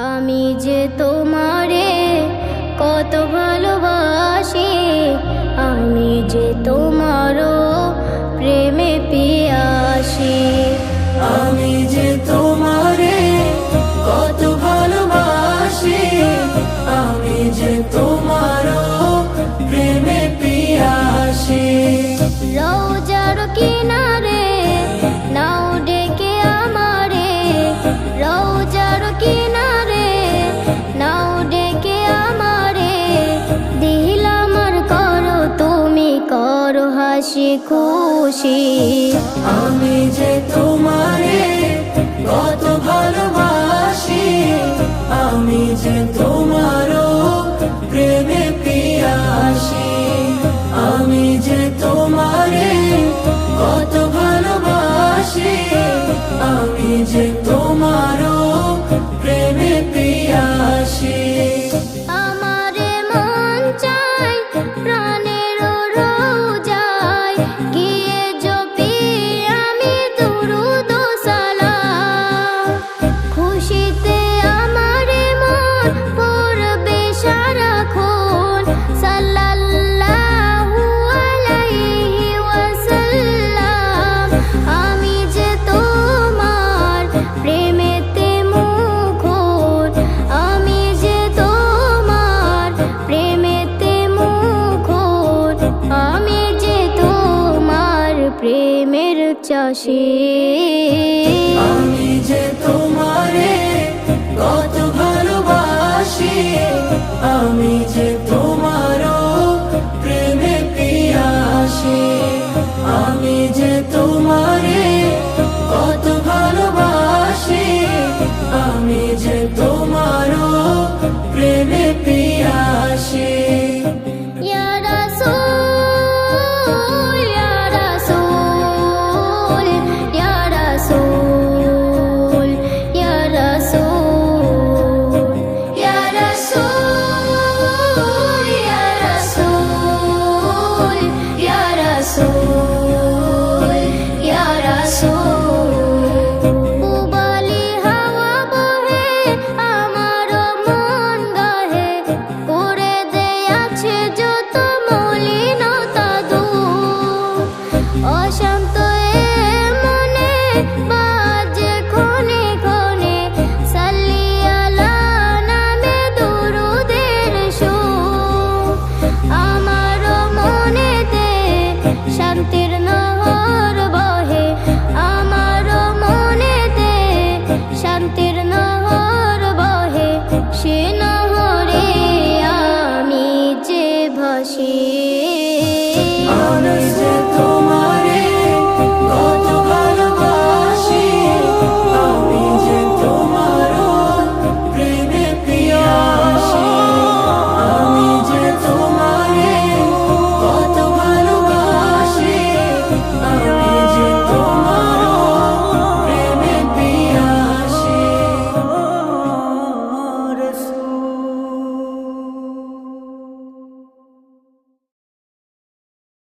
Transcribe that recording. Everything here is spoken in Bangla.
আমি যে তোমারে কত ভালোবাসি, আমি যে তোমারও প্রেমে পিয়াসি। আমি যে তোমারে কত ভালোবাসি, আমি যে তোমারও প্রেমে পিয়াসি। রওজার কিনারে নাও ডেকে আমারে, রওজার কিনারে নাও ডেকে আমারে, দিলাম আর করো তুমি করো হাসি খুশি। আমি যে তোমারে কত ভালোবাসি, আমি যে তোমারও প্রেমে পিয়াসি। আমি যে তোমারে কত ভালোবাসি, আমি যে তোমারও প্রেমে পিয়াসি। আমারে মন চাই প্রাণের রওজায়, গিয়ে জপি আমি দুরূদ ও সালাম। খুশিতে আমারে মন পড়বে সারাক্ষণ, সাল্লাল্লাহু আলাইহি ওয়াসাল্লাম। আমি যে তোমার প্রেমেতে মুখর, আমি যে তোমার প্রেমেতে মুখর, আমি যে তোমার প্রেমের চাষী। আমি যে তোমারে